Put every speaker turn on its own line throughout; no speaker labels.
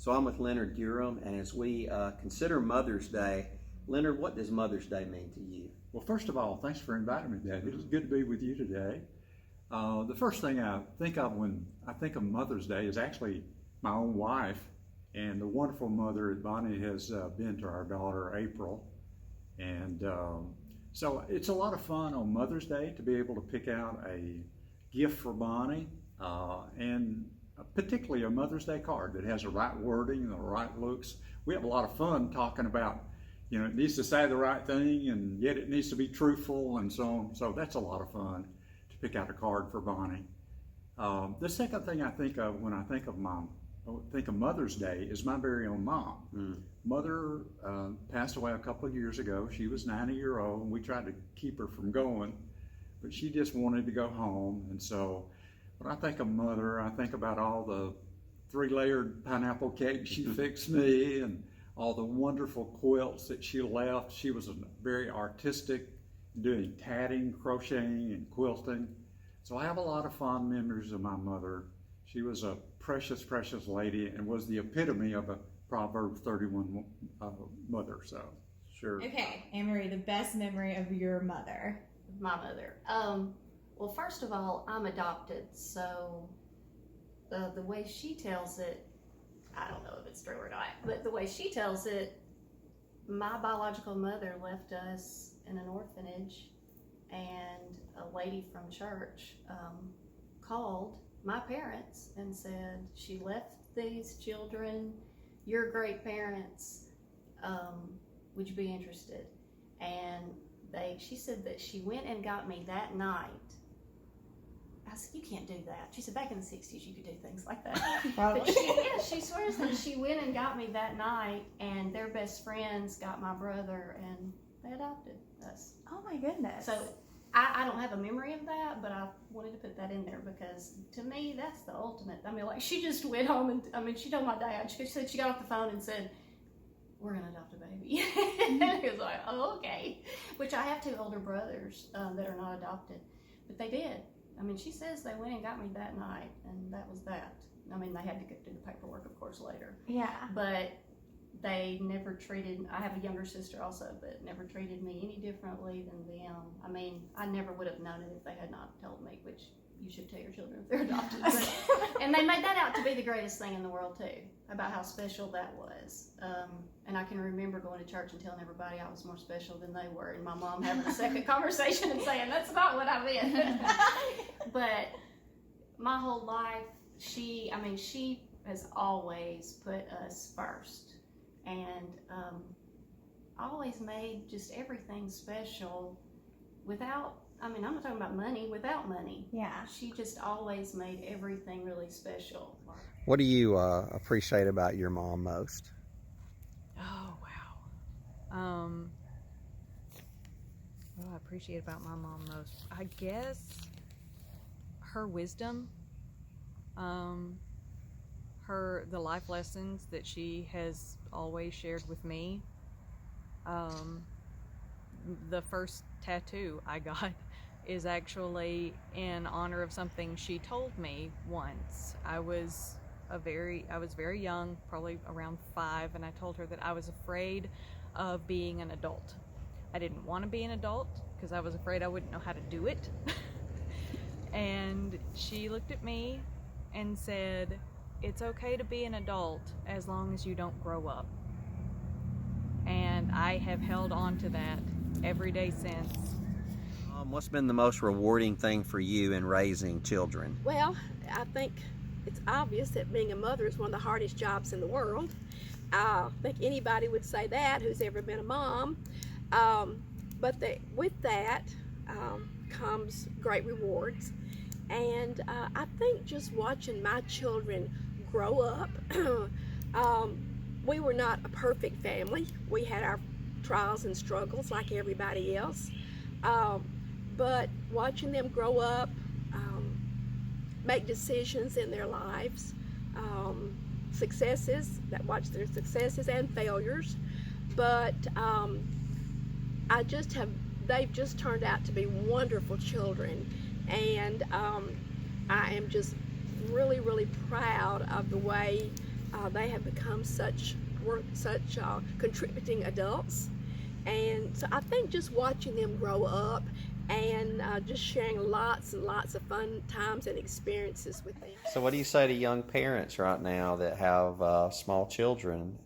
So I'm with Leonard Durham, and as we consider Mother's Day, Leonard, what does Mother's Day mean to you?
Well, first of all, thanks for inviting me, Dad. It was good to be with you today. The first thing I think of when I think of Mother's Day is actually my own wife and the wonderful mother that Bonnie has been to our daughter, April. And so it's a lot of fun on Mother's Day to be able to pick out a gift for Bonnie, and particularly a Mother's Day card that has the right wording and the right looks. We have a lot of fun talking about, it needs to say the right thing, and yet it needs to be truthful, and so on. So that's a lot of fun to pick out a card for Bonnie. The second thing I think of when I think of Mother's Day is my very own mom. Mother passed away a couple of years ago. She was 90-year-old, and we tried to keep her from going, but she just wanted to go home. And so when I think of Mother, I think about all the 3-layered pineapple cake she fixed me, and all the wonderful quilts that she left. She was very artistic, doing tatting, crocheting, and quilting. So I have a lot of fond memories of my mother. She was a precious, precious lady and was the epitome of a Proverbs 31 mother. So, sure.
Okay, Anne-Marie, the best memory of your mother.
My mother. Well, first of all, I'm adopted, so the way she tells it, I don't know if it's true or not, but the way she tells it, my biological mother left us in an orphanage, and a lady from church called my parents and said, she left these children, you're great parents, would you be interested? And she said that she went and got me that night. I said, you can't do that. She said, back in the 60s, you could do things like that. But she swears that she went and got me that night, and their best friends got my brother, and they adopted us.
Oh my goodness.
So I don't have a memory of that, but I wanted to put that in there because to me, that's the ultimate. I mean, like, she just went home and she told my dad, she said she got off the phone and said, we're going to adopt a baby. And he was like, oh, okay. Which I have 2 older brothers that are not adopted, but they did. I mean, she says they went and got me that night, and that was that. I mean, they had to go do the paperwork, of course, later.
Yeah.
But they never treated, I have a younger sister also, but never treated me any differently than them. I mean, I never would have known it if they had not told me, which you should tell your children if they're adopted. And they made that out to be the greatest thing in the world, too, about how special that was. And I can remember going to church and telling everybody I was more special than they were, and my mom having a second conversation and saying, that's not what I meant. But my whole life, she has always put us first. And always made just everything special without, I'm not talking about money, without money.
Yeah.
She just always made everything really special.
What do you appreciate about your mom most?
Oh, wow. What do I appreciate about my mom most? I guess her wisdom, the life lessons that she has always shared with me. The first tattoo I got is actually in honor of something she told me once. I was very young, probably around 5, and I told her that I was afraid of being an adult. I didn't want to be an adult because I was afraid I wouldn't know how to do it. And she looked at me and said, it's okay to be an adult as long as you don't grow up. And I have held on to that every day since.
What's been the most rewarding thing for you in raising children?
Well, I think it's obvious that being a mother is one of the hardest jobs in the world. I think anybody would say that who's ever been a mom. But with that comes great rewards. And I think just watching my children grow up, we were not a perfect family. We had our trials and struggles like everybody else. But watching them grow up, make decisions in their lives, watch their successes and failures, but they've just turned out to be wonderful children, and I am just really, really proud of the way They have become such contributing adults, and so I think just watching them grow up and just sharing lots and lots of fun times and experiences with them.
So what do you say to young parents right now that have small children,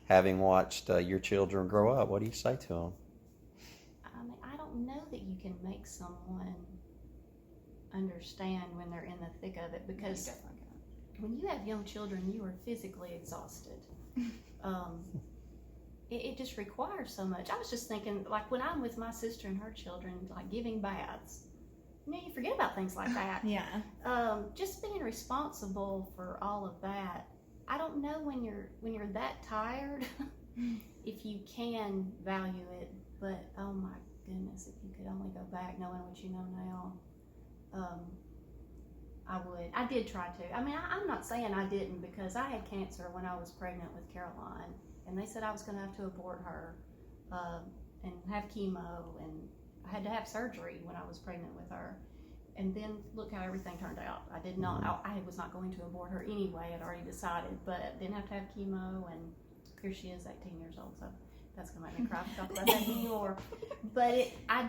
having watched your children grow up? What do you say to them?
I mean, I don't know that you can make someone understand when they're in the thick of it, because when you have young children, you are physically exhausted. It just requires so much. I was just thinking, like when I'm with my sister and her children, like giving baths, you forget about things like that.
Yeah.
Just being responsible for all of that. I don't know when you're that tired if you can value it, but oh my goodness, if you could only go back knowing what you know now, I would. I did try to. I mean, I'm not saying I didn't, because I had cancer when I was pregnant with Caroline, and they said I was going to have to abort her and have chemo, and I had to have surgery when I was pregnant with her. And then look how everything turned out. I did not. I was not going to abort her anyway. I'd already decided, but didn't have to have chemo, and here she is, 18 years old. So that's gonna make me cry to talk about that anymore. But I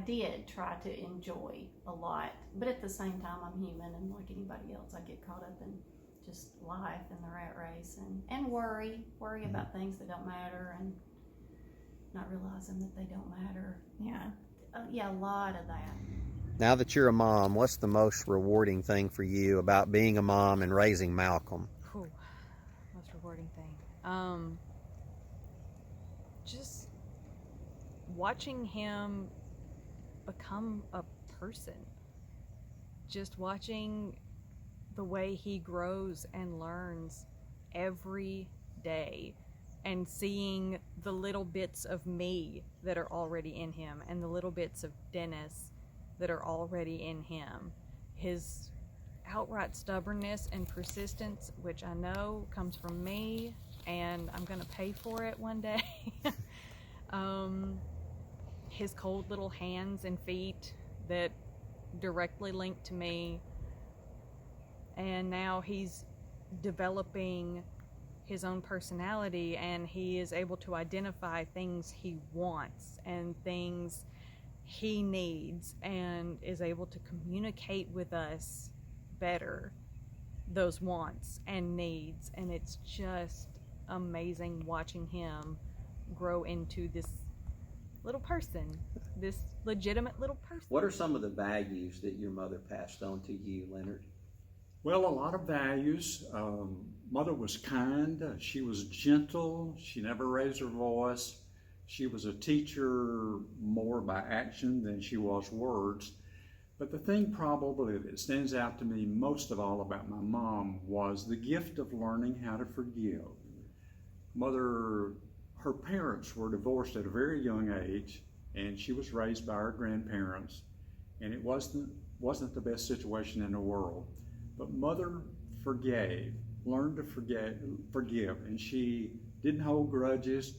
did try to enjoy a lot, but at the same time, I'm human, and like anybody else, I get caught up in just life and the rat race, and worry about things that don't matter, and not realizing that they don't matter.
Yeah.
Yeah, a lot of that.
Now that you're a mom, what's the most rewarding thing for you about being a mom and raising Malcolm?
Whew, most rewarding thing. Just watching him become a person. Just watching the way he grows and learns every day, and seeing the little bits of me that are already in him, and the little bits of Dennis that are already in him. His outright stubbornness and persistence, which I know comes from me, and I'm gonna pay for it one day. His cold little hands and feet that directly link to me, and now he's developing his own personality, and he is able to identify things he wants and things he needs, and is able to communicate with us better those wants and needs. And it's just amazing watching him grow into this little person, this legitimate little person.
What are some of the values that your mother passed on to you, Leonard?
Well, a lot of values. Mother was kind. She was gentle. She never raised her voice. She was a teacher more by action than she was words. But the thing probably that stands out to me most of all about my mom was the gift of learning how to forgive. Mother, her parents were divorced at a very young age, and she was raised by her grandparents, and it wasn't the best situation in the world. But Mother forgave, learned to forgive, and she didn't hold grudges.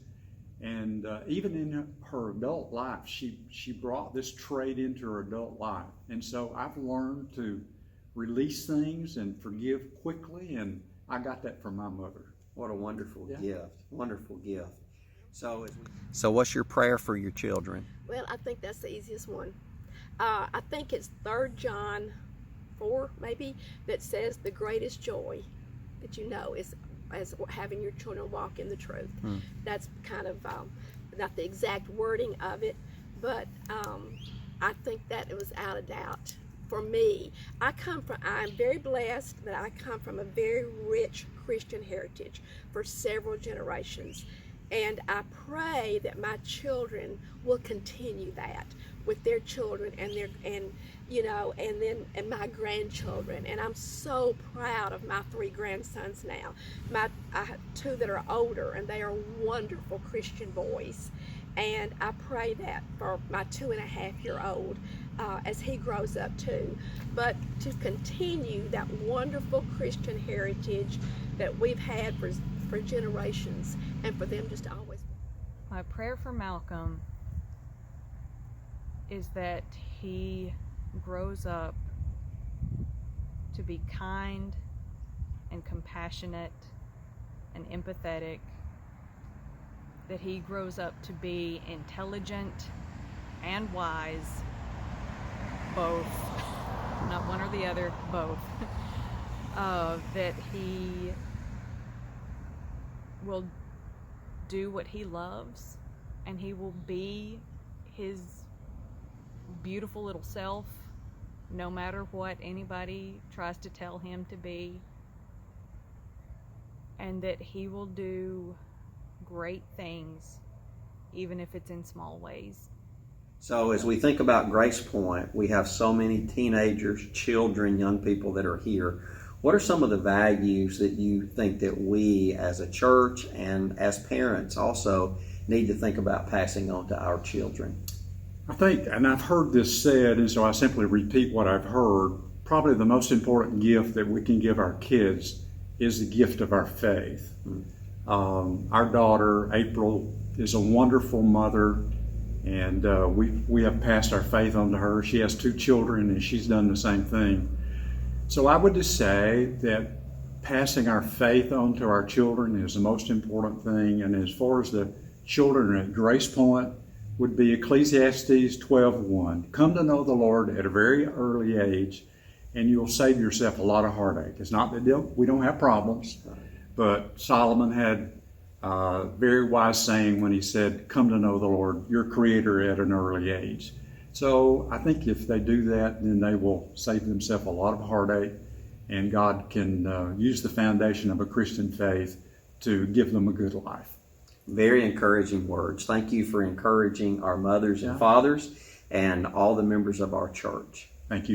And even in her adult life, she brought this trait into her adult life. And so I've learned to release things and forgive quickly, and I got that from my mother.
What a wonderful gift. Wonderful gift. So what's your prayer for your children?
Well, I think that's the easiest one. I think it's 3 John 4, maybe, that says the greatest joy that you know is as having your children walk in the truth. That's kind of not the exact wording of it, but I think that it was out of doubt. For me, I'm very blessed that I come from a very rich Christian heritage for several generations. And I pray that my children will continue that with their children and my grandchildren. And I'm so proud of my 3 grandsons now. I have 2 that are older, and they are wonderful Christian boys. And I pray that for my 2.5-year-old as he grows up too. But to continue that wonderful Christian heritage that we've had for generations, and for them just to always.
My prayer for Malcolm is that he grows up to be kind and compassionate and empathetic, that he grows up to be intelligent and wise, both, not one or the other, both. That he will do what he loves, and he will be his beautiful little self no matter what anybody tries to tell him to be, and that he will do great things even if it's in small ways.
So as we think about Grace Point, we have so many teenagers, children, young people that are here. What are some of the values that you think that we as a church and as parents also need to think about passing on to our children?
I think, and I've heard this said, and so I simply repeat what I've heard, probably the most important gift that we can give our kids is the gift of our faith. Our daughter, April, is a wonderful mother, and we have passed our faith on to her. She has 2 children, and she's done the same thing. So I would just say that passing our faith on to our children is the most important thing. And as far as the children at Grace Point, would be Ecclesiastes 12:1. Come to know the Lord at a very early age, and you'll save yourself a lot of heartache. It's not that we don't have problems, but Solomon had a very wise saying when he said, come to know the Lord, your Creator, at an early age. So I think if they do that, then they will save themselves a lot of heartache, and God can use the foundation of a Christian faith to give them a good life.
Very encouraging words. Thank you for encouraging our mothers and
Yeah.
fathers and all the members of our church.
Thank you.